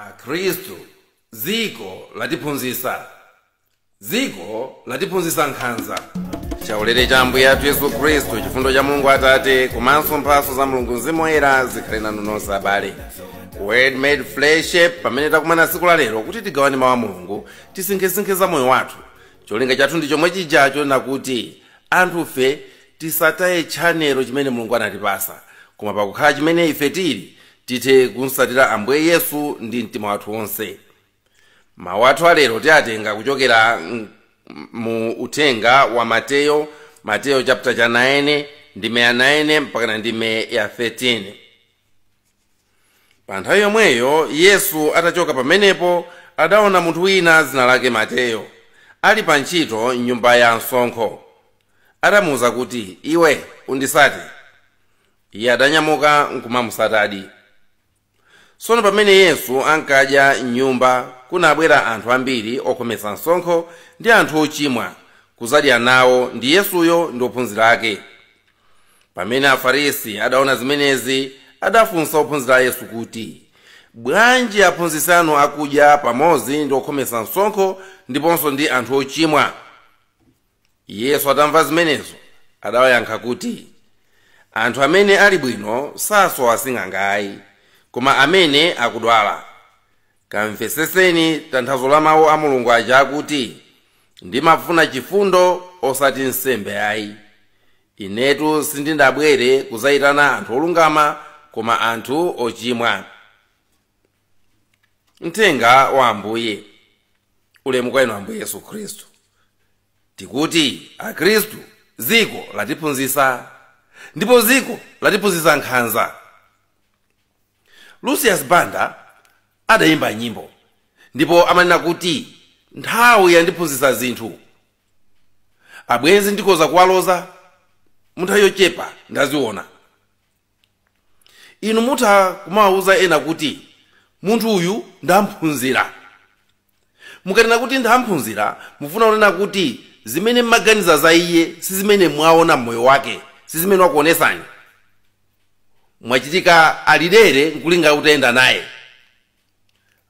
Akhristu, Dziko latiphunzitsa. Dziko latiphunzitsa Nkhanza. Chaulere cha Ambuye athu Yesu Khristu, chifundo cha Mulungu Atate, komanso mphatso za Mulungu Mzimu Woyera zikhale nanu nonse abale. Word made flesh, pamene takumana tsiku la lero kuti tigawane mawu a Mulungu, tisinkhesinkhe za moyo wathu. Cholinga chathu ndi chomwe chijacho nakuti anthufe tisataye tchanelo chimene Mulungu anatipasa, koma pakukhala chimene ife tili tithe kunsatira Ambuye Yesu ndi mtima wathu wonse. Mawu athu alero tiatenga kuchokera mu uthenga wa Mateyo chapter cha 9 ndime ya 9 mpaka ndime ya 13. Pa nthawi yomweyo Yesu atachoka pamenepo adaona munthu wina dzina lake Mateyo ali pa ntchito m'nyumba ya msonkho. Adamuwuza kuti, iwe undisate. Iye adanyamuka nkumamusatadi. Tsono pamene Yesu ankadya m'nyumba kunabwera anthu ambiri okhometsa msonkho ndi anthu ochimwa kuzadya nawo ndi Yesuyo ndi ophunzira ake. Pamene Afarisi adaona zimenezi adafunsa ophunzira a Yesu kuti, bwanji aphunzitsi anu akudya pamodzi ndi okhometsa msonkho ndiponso ndi anthu ochimwa? Yesu atamva zimenezo adawayankha kuti, anthu amene ali bwino sasowa sing'anga ayi, koma amene akudwala. Kamveseseni tanthauzo la mawu a Mulungu aja akuti, ndimafuna chifundo osati nsembe ayi. Inetu sindinabwere kudzayitana anthu olungama koma anthu ochimwa. Mthenga wa Ambuye. Ulemu kwa inu Ambuye Yesu Khristu. Tikuti Akhristu, dziko latiphunzitsa, ndipo dziko latiphunzitsa Nkhanza. Lucius Banda adayimba nyimbo ndipo amanena kuti nthawi yandiphunzitsa zinthu. Abwenzi ndikoza kuwaloza munthawi yochepa ndaziona. Inu mutha kumawuza ena kuti munthu uyu ndamphunzira. Mukanena kuti ndamphunzira mufuna kunena kuti zimene mmaganiza za iye si zimene mwaona mmoyo wake, si zimene wakuonesani. Mwachitika alidere nkulinga utayenda naye.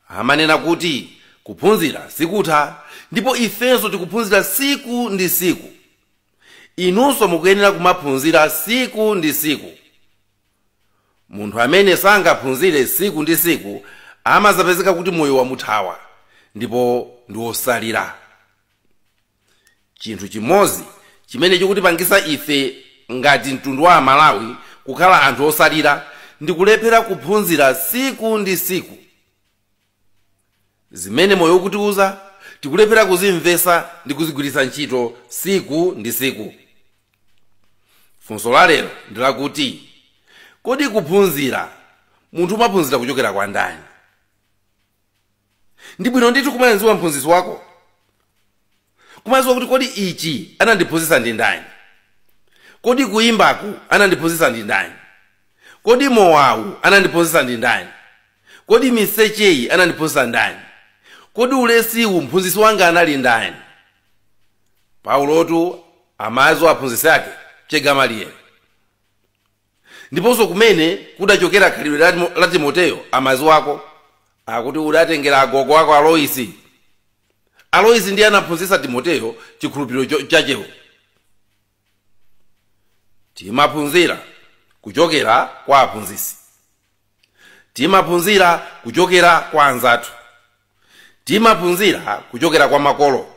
Amanena kuti kuphunzira sikutha, ndipo ifenso tikuphunzira siku ndi siku. Inunso mukuyenera kumaphunzira siku ndi siku. Munthu amene sangaphunzire siku ndi siku amazapezeka kuti moyo wamuthawa ndipo ndi wosalira. Chinthu chimodzi chimene chikutipangisa ife ngati mtundu wa Malawi kukhala anthu osalira ndi kulephera kuphunzira siku ndi siku. Zimene moyo ukutiuza tikulephera kuzimvesa ndi kuzigwiritsa ntchito siku ndi siku. Funso la lero ndi lakuti, kodi kuphunzira munthu umaphunzira kuchokera kwa ndani? Ndi bwino ndithu kumadziwa mphunzitsi wako, kumadziwa kuti kodi ichi anandiphunzitsa ndi ndani, kodi kuyimbaku anandiphunzitsa ndi ndani, kodi mowawu anandiphunzitsa ndi ndani, kodi misecheyi anandiphunzitsa ndani, kodi ulesiwu mphunzitsi wanga anali ndani? Paulotu amadziwa aphunzitsi ake Gamalieli. Ndiponso kumene kudachokera khalidwe la Timoteyo amadziwako, akuti udatengera agogo wako Aloisi. Aloisi ndiye anaphunzitsa Timoteyo chikhulupiriro chachewo. Timaphunzira kuchokera kwa aphunzitsi, timaphunzira kuchokera kwa anzathu, timaphunzira kuchokera kwa makolo.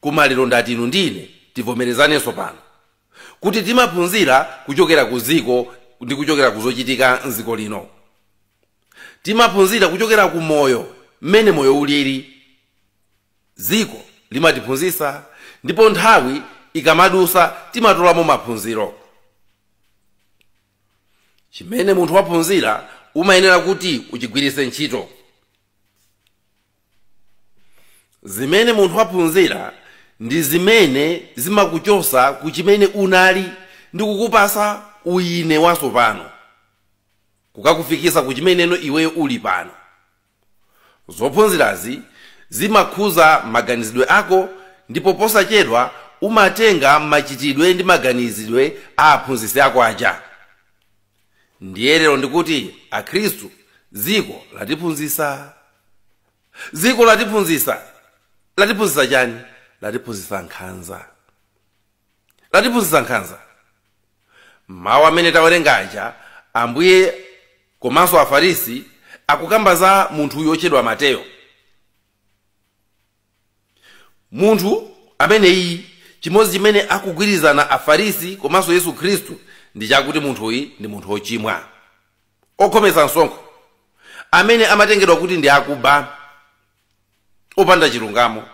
Koma lero ndati inu ndine tivomerezanenso pano kuti timaphunzira kuchokera ku dziko ndi kuchokera kuzochitika m'dziko lino. Timaphunzira kuchokera ku moyo mmene moyo ulili. Dziko limatiphunzitsa ndipo nthawi ikamadusa timatolamo maphunziro. Chimene munthu waphunzira umayenera kuti uchigwiritse ntchito. Zimene munthu waphunzira ndi zimene zimakuchosa ku chimene unali ndi kukupasa uine watsopano, kukakufikisa ku chimeneno iweyo uli pano. Zophunzirazi zimakhuza maganizidwe ako ndipo posachedwa umatenga machitidwe ndi maganizidwe a aphunzitsi ako aja. Ndiye lero ndikuti Akhristu, Dziko latiphunzitsa. Dziko latiphunzitsa. Latiphunzitsa chani? Latiphunzitsa nkhanza. Latiphunzitsa nkhanza. Mawu amene tawerenga aja Ambuye komanso Afarisi akukamba za munthu wotchedwa Mateyo. Munthu ameneyi chimodzi chimene akugwirizana Afarisi komanso Yesu Khristu ndi chakuti munthuyi ndi munthu wochimwa, okhometsa msonkho, amene amatengedwa kuti ndi akuba, opanda chilungamo.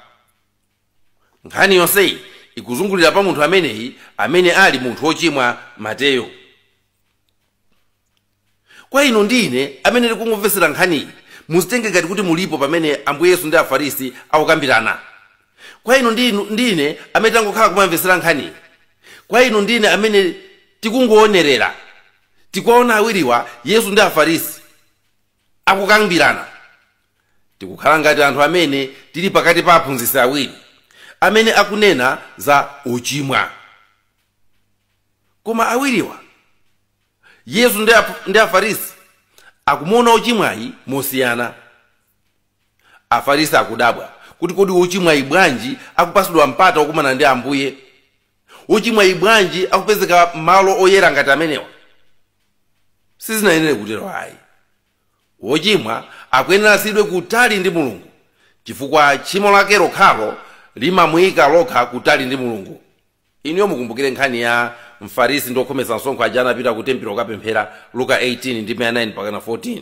Nkhani yonseyi ikuzungulira pa munthu ameneyi amene ali munthu wochimwa, Mateyo. Kwa inu ndine amene tikungomvetsera nkhaniyi, muzitenge ngati kuti mulipo pamene Ambuye Yesu ndi Afarisi akukambirana. Kwa inu ndine amene tangokhala kumamvetsera nkhaniyi, kwa inu ndine amene tikungoonerera, tikuona awiriwa Yesu ndi Afarisi akukambirana, tikukhala ngati anthu amene tili pakati pa aphunzitsi awiri amene akunena za uchimwa. Koma awiriwa, Yesu ndi Afarisi, akumuona uchimwayi mosiyana. Afarisi akudabwa kuti kodi uchimwayi bwanji akupasidwa mpata wokumana ndi Ambuye, uchimwayi bwanji akupezeka malo oyera ngati amenewa. Sizinayenere kutero ayi. Wochimwa akuyenera asidwe kutali ndi Mulungu, chifukwa tchimo lake lokhalo limamuyika lokha kutali ndi Mulungu. Iniyo mukumbukire nkhani ya Mfarisi ndi okhometsa msonkho aja anapita ku tempelo kukapemphera, Luka 18 ndi 9 mpaka 14.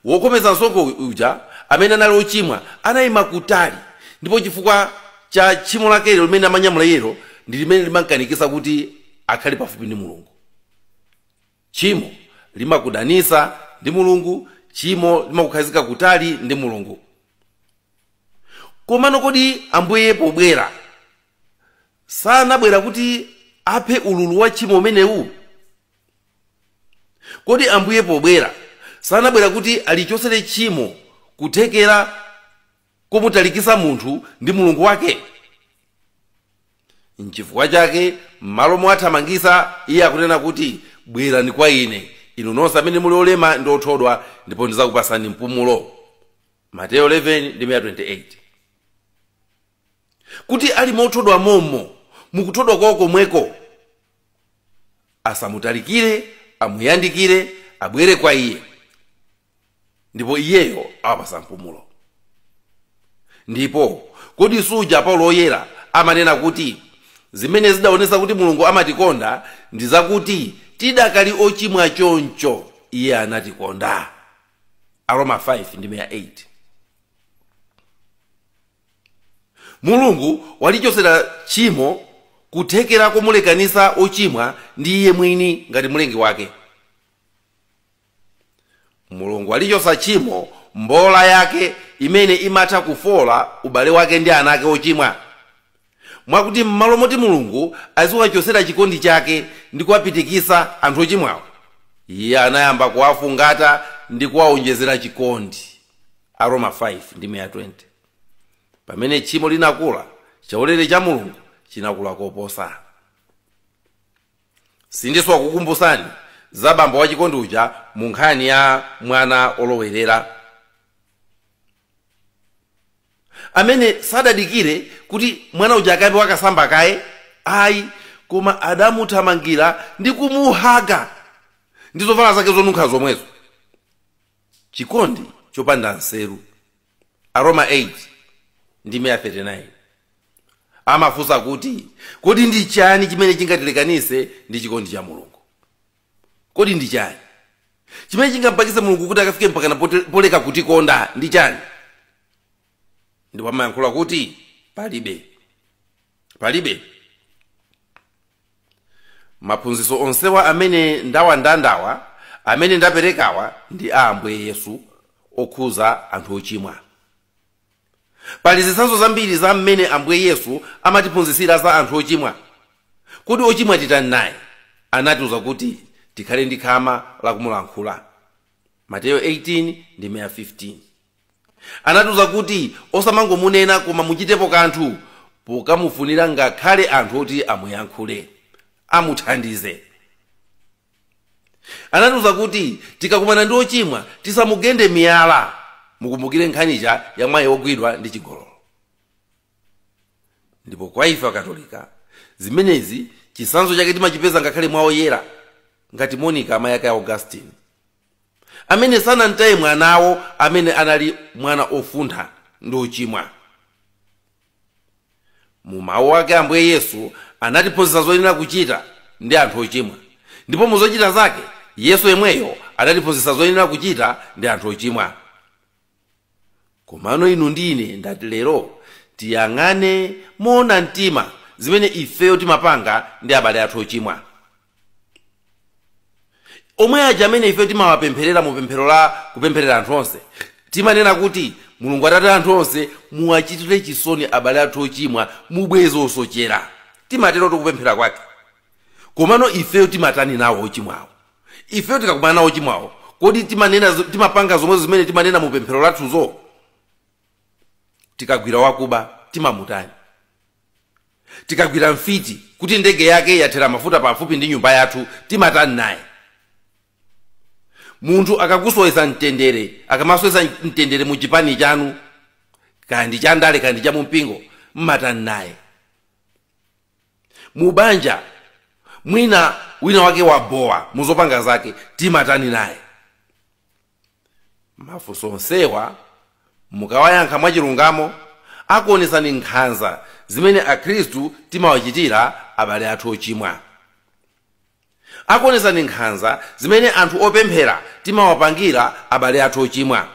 Wokhometsa msonkho uja amene anali ochimwa anayima kutali, ndipo chifukwa cha tchimo lake limene amanyamula yero ndi limene limankanikisa kuti akhale pafupi ndi Mulungu. Tchimo limakudanisa ndi Mulungu, tchimo limakukhazika kutali ndi Mulungu. Komano kodi Ambuye pobwera sanabwera kuti aphe ululu wa tchimo umenewu? Kodi Ambuye pobwera sanabwera kuti alichosere tchimo kuthekera komutalikisa munthu ndi Mulungu wake? N'chifukwa chake m'malo mwathamangisa iye akunena kuti bwerani kwa ine inu nonse amene muli olema ndi othodwa, ndipo ndizakupasani mpumulo. Mateyo 11 ndi 28. Kuti ali mothodwa momo, mukuthodwa kwawo komweko, asamutalikire, amuyandikire, abwere kwa iye, ndipo iyeyo awapasa mpumulo. Ndipo kodi suja Paulo oyera amanena kuti zimene zidaonesa kuti Mulungu amatikonda ndi zakuti tidakali ochimwa choncho iye anatikonda. Aroma 5 ndi 8. Mulungu walichosera tchimo kuthekera kumulekanisa ochimwa ndi iye mwini ngati mlengi wake. Mulungu walichosa tchimo mbola yake imene imatha kufola ubale wake ndi ana ake ochimwa, mwakuti m'malo moti Mulungu aziwachosera chikondi chake ndi kuwapitikisa anthu ochimwawo, iye anayamba kuwafungata ndi kuwaonjezera chikondi. Aroma 5 ndi 20. Pamene tchimo linakula, chaulere cha Mulungu chinakula koposa. Sindiswa kukumbusani za bambo wa chikondi uja mu nkhani ya mwana olowerera, amene sadadikire kuti mwana uja akabe wakasamba kaye ayi, koma adamuthamangira ndi kumuhaga ndi zovala zake zonunkha zomwezo. Chikondi chopanda nseru. Aroma 8 ndi 39. Amafunsa kuti kodi ndi chani chimene chingatilekanise ndi chikondi cha Mulungu? Kodi ndi chani chimene chingampakise Mulungu kuti akafike mpaka poleka kutikonda? Ndi chani? Ndipo amayankhula kuti palibe. Maphunzitso onsewa amene ndawandandawa, amene ndaperekawa ndi a Ambuye Yesu okhuza anthu ochimwa. Pali zitsanzo zambiri za mmene Ambuye Yesu amatiphunzitsira za anthu ochimwa. Kodi ochimwa titani naye? Anatiuza kuti tikhale ndi khama la kumulankhula. Mateyo 18 ndi 15. Anatiuza kuti osamangomunena koma muchitepo kanthu pokamufunira ngakhale anthu oti amuyankhule, amuthandize. Anatiuza kuti tikakumana ndi ochimwa tisamugende miyala. Mukumbukire nkhanicha ya mwayi wogwidwa ndi chigololo. Ndipo kwa ife Akatolika zimenezi chisanzo chake timachipeza ngakhale mwa oyera ngati Monica amayi ake a Augustine, amene sanamtaye mwanawo amene anali mwana ofuntha ndi ochimwa. Mu mawu ake Ambuye Yesu anatiphunzitsa zoyenera kuchita ndi anthu ochimwa, ndipo mu zochita zake Yesu yemweyo anatiphunzitsa zoyenera kuchita ndi anthu ochimwa. Komano inu ndi ine ndati lero tiyang'ane moona mtima zimene ifeyo timapanga ndi abale athu ochimwa. Omwe aja amene ifeyo timawapempherera mu pemphero la kupempherera anthu onse, timanena kuti Mulungu Atate anthu onse muwachitire chisoni abale athu ochimwa mubwezo osochera. Timatero tikupemphera kwake. Komano ifeyo timatani nawo ochimwawo. Ifeyo tikakumana nawo ochimwawo, kodi timapanga zomwe zimene timanena mu pemphero lathuzo? Tikagwira wakuba timamutani. Tikagwira mfiti kuti ndege yake yathera mafuta pafupi ndi nyumba yathu timatani naye. Munthu akakusowesa mtendere, akamasowesa mtendere mu chipani chanu, kandi cha ndale kandi cha mumpingo, mmatani naye. Mubanja mwina wina wake wabowa muzopanga zake timatani naye. Mafunso onsewa mukawayankha mwachilungamo akuonesani nkhanza zimene Akhristu timawachitira abale athu ochimwa. Akuonesani nkhanza zimene anthu opemphera timawapangira abale athu ochimwa.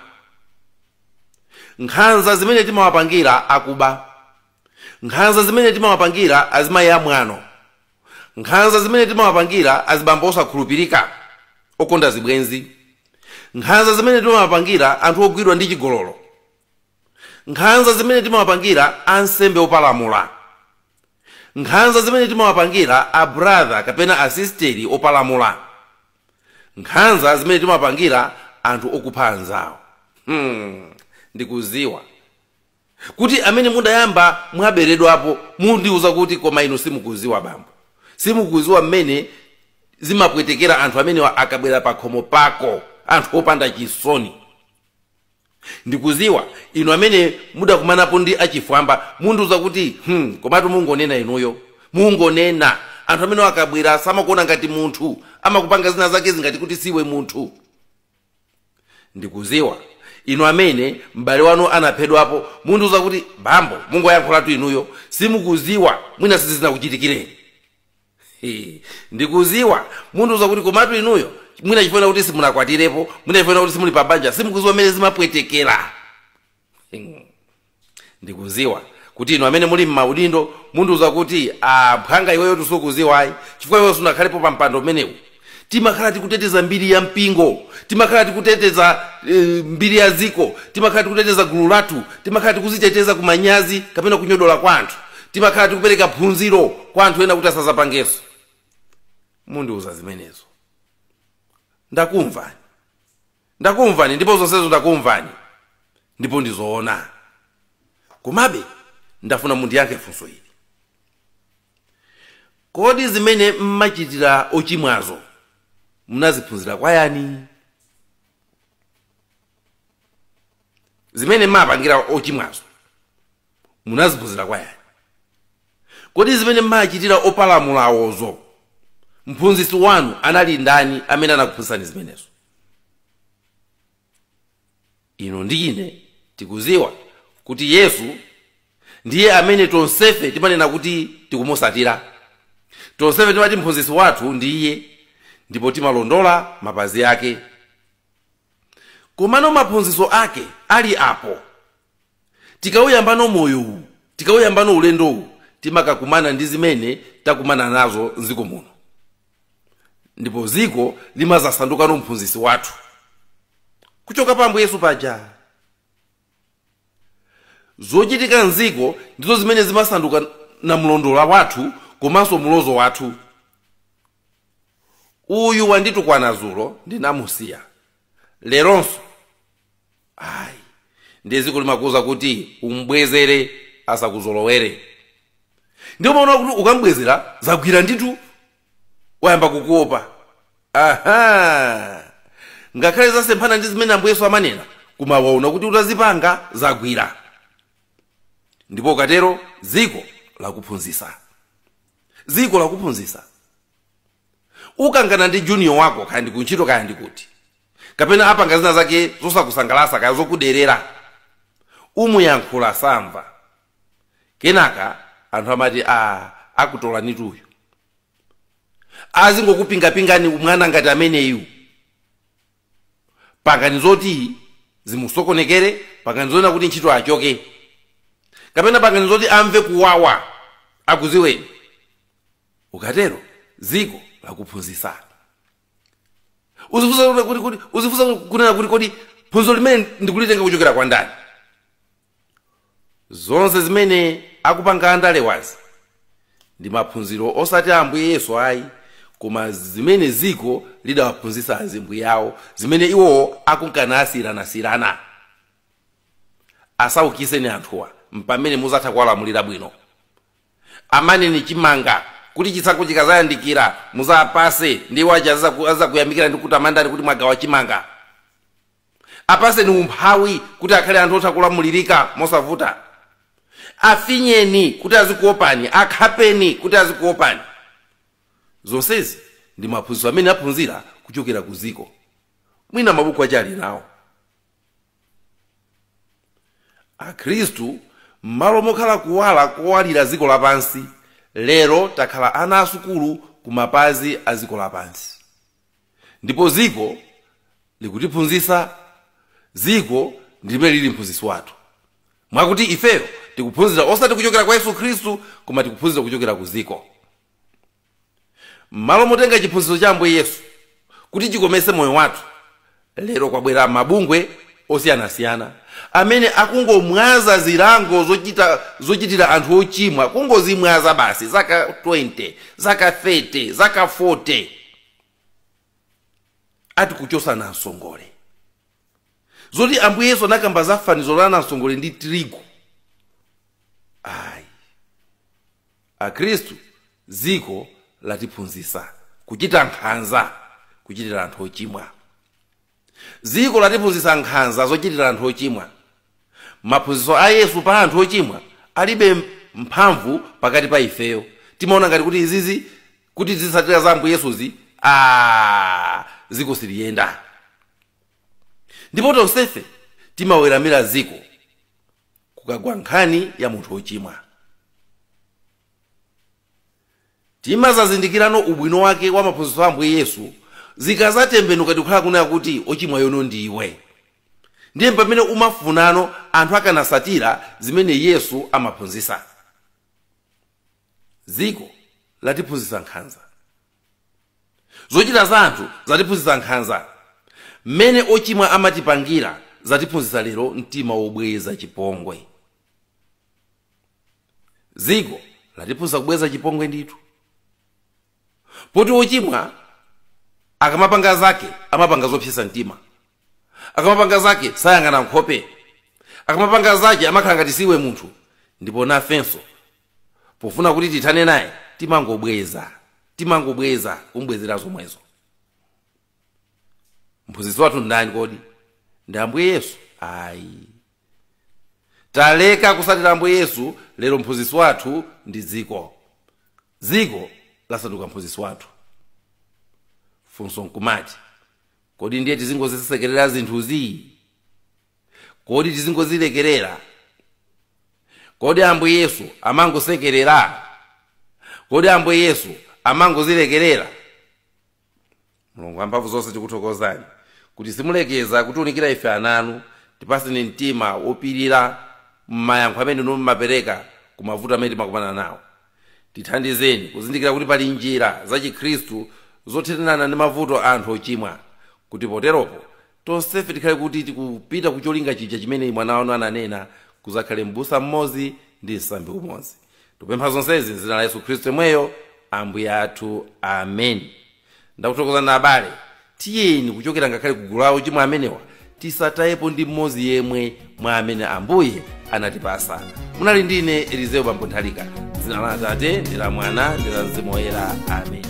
Nkhanza zimene timawapangira akuba. Nkhanza zimene timawapangira azimayi amwano. Nkhanza zimene timawapangira azibambo osakhulupirika okonda zibwenzi. Nkhanza zimene timawapangira anthu ogwidwa ndi chigololo. Nkhanza zimene timawapangira ansembe opalamula. Nkhanza zimene timawapangira a brother kapena asisteri opalamula. Nkhanza zimene timawapangira anthu okupha anzawo. Ndikuziwa kuti amene mudayamba mwaberedwapo mundiuza kuti koma inu simukuziwa bambo, simukuziwa mmene zimapwetekera anthu amene akabwera pa khomo pako, anthu opanda chisoni. Ndikuziwa inu amene mudakumanapo ndi achifwamba mundiuza kuti komatu mungonena inuyo, mungonena. Anthu amene akabwera samakuona ngati munthu, amakupanga zina zake zingati kuti siwe munthu. Ndikuziwa inu amene m'bale wanu anaphedwapo mundiuza kuti bambo mungoyankhulatu inuyo, simukuziwa mwina sizinakuchitikireni. Ndikuziwa mundiuza kuti komatu inuyo mwina chifuna kuti simunakwatirepo, mwina chifuna kuti simuli pabanja, simukuziwa mmene zimapwetekera. Ndikuziwa kuti inu amene muli m'maudindo mundiuza kuti phanga iweyo tisukuziwayi chifukwa iweyo sunakhalepo pa mpando umenewu. Timakhala tikuteteza mbiri ya mpingo, timakhala tikuteteza mbiri ya Dziko, timakhala tikuteteza gulu lathu, timakhala tikuziteteza kumanyazi kapena kunyodola kwa anthu, timakhala tikupereka phunziro kwa anthu ena kuti asazapangeso. Mundiuza zimenezo. Ndakumvani ndipo zonsezo ndakumvani, ndipo ndizoona. Komabe ndafuna mundiyankhe funso ili. Kodi zimene mmachitira ochimwazo munaziphunzira kwa yani? Zimene mmapangira ochimwazo munaziphunzira kwa yani? Kodi zimene mmachitira opalamulawozo mphunzitsi wanu anali ndani amene anakuphunzitsani zimenezo? Ino ndi ine tikuziwa kuti Yesu ndiye amene tonsefe timanena kuti tikumutsatira. Tonsefe timati mphunzitsi wathu ndiye, ndipo timalondola mapazi ake. Komano maphunzitso ake ali apo, tikauyambano moyo, tikauyambano ulendo, timakakumana ndi zimene takumana nazo m'dziko muno. Ndipo Dziko limazasandukano mphunzitsi wathu kuchoka pa Ambuye Yesu paja. Zochitika m'dziko ndizo zimene zimasanduka na mlondola wathu komanso mulozo wathu. Uyu wanditukwana dzulo ndinamusiya, leronso ndiye Dziko limakuza kuti umbwezere asakuzolowere. Ndipo umaona kuti ukambwezera zagwira nditu wayamba kukuopa. Aha, ngakhale zasemphana ndi zimene Ambuye Yesu amanena, koma waona kuti utazipanga zagwira. Ndipo ukatero dziko lakuphunzitsa. Dziko lakuphunzitsa. Ukangana ndi junior wako kandi kuntchito kandi kuti, kapena apanga zina zake zosakusangalatsa kaya zokuderera, umuyankhula samva. Kenaka anthu amati akutola nituyo. Azingokupingapingani mwana ngati ameneyu. Pangani zoti zimusokonekere, pangani zoti kuti ntchito achoke. Kapena pangani zoti amve kuwawa akuziweni. Ukatero dziko lakuphunzitsa. Uzifunsa kunena kuti kodi phunziro limene ndikulitenga kuchokera kwa ndani? Zonse zimene akupanga andalewazi ndi maphunziro osati a Ambuye Yesu ayi, koma zimene dziko lidawaphunzitsa azimbuye yawo, zimene iwo akunkanasirana. Asaukiseni anthuwa mpamene muzatha kuwalamulira bwino. Amaneni chimanga kuti chitsako chikazayandikira muzapase ndi waja azakuyamikira ndi kutamandani kuti mwagawa chimanga. Apase ni umphawi kuti akhale anthu otha kulamulirika mosavuta. Afinyeni kuti azikuopani, akhapeni kuti azikuopani. Zonsezi ndi maphunziro amene aphunzira kuchokera ku dziko. Mwina mabuku achali nawo. Akhristu m'malo mokhala kuwala kowalira dziko lapansi, lero takhala ana asukulu ku mapazi a dziko lapansi. Ndipo dziko likutiphunzitsa, dziko ndimene lili mphunzitsi wathu. Mwakuti ifeyo tikuphunzira osati kuchokera kwa Yesu Khristu, koma tikuphunzira kuchokera ku dziko. M'malo motenga chiphunzitso cha Ambuye Yesu kuti chikometse moyo wathu, lero kwabwera mabungwe osiyanasiyana amene akungomwaza zilango zochitira anthu ochimwa, kungozimwaza basi zaka 20, zaka 30, zaka 40. Ati kuchosa na nsongole. Zoti Ambuye Yesu anakamba za fanizo la nsongole ndi tirigu. Ayi. Akhristu dziko latiphunzitsa kuchita nkhanza, kuchitira anthu ochimwa. Dziko latiphunzitsa nkhanza zochitira anthu ochimwa. Maphunzitso a Yesu pa anthu ochimwa alibe mphamvu pakati pa ifeyo. Timaona ngati kuti izizi kuti zisatira za Ambuye Yesuzi, dziko siliyenda. Ndipo tonsefe timaweramira dziko kukagwa nkhani ya munthu ochimwa. Timazazindikirano ubwino wake wa maphunzitso a Ambuye Yesu zikazatembenuka tikukhala kunena kuti ochimwa yono ndiwe. Ndiye pamene umafunano anthu akanasatira zimene Yesu amaphunzitsa. Dziko latiphunzitsa nkhanza. Zochita za anthu zatiphunzitsa nkhanza. Mmene ochimwa amatipangira zatiphunzitsa lero mtima wobweza chipongwe. Dziko latiphunzitsa kubweza chipongwe ndithu. Poti ochimwa akamapanga zake amapanga zopsesa mtima. Akamapanga zake sayang'ana nkhope. Akamapanga zake amakhala ngati siwe munthu. Ndipo nafenso pofuna kuti tithane naye timangobweza kumbwezera zomwezo. Mphunzitsi wathu ndani kodi? Ndi Ambuye Yesu? Ayi. Taleka kusatira Ambuye Yesu, lero mphunzitsi wathu ndi dziko. Dziko lasanduka mphunzitsi wathu. Funso nkumati, kodi ndiye tizingozisekerera zinthuzi? Kodi tizingozilekerera? Kodi Ambuye Yesu amangosekerera? Kodi Ambuye Yesu amangozilekerera? Mulungu amphamvu zonse tikuthokozani kuti simulekeza kutiunikira ife ananu, tipaseni mtima wopirira m'mayankho amene mumapereka ku mavuto amene timakumana nawo. Tithandizeni kuzindikira kuti pali njira za Chikhristu zothetherana ndi mavuto anthu ochimwa, kuti poteropo tonsefe tikhale kuti tikupita kucholinga chija chimene mwana wanu ananena, kuzakhale m'busa mmodzi ndi nsambi umodzi. Tupempha zonsezi m'dzina la Yesu Khristu yemweyo Ambuye athu. Amen. Ndakuthokozani abale, tiyeni kuchokera ngakhale kugulu la ochimwa amenewa tisatayepo ndi mmodzi yemwe mwa amene Ambuye anatipasa. Munali ndine Elizeo Nthalika. Dzina la Atate ndi la Mwana ndi la Mzimu Woyera. Amen.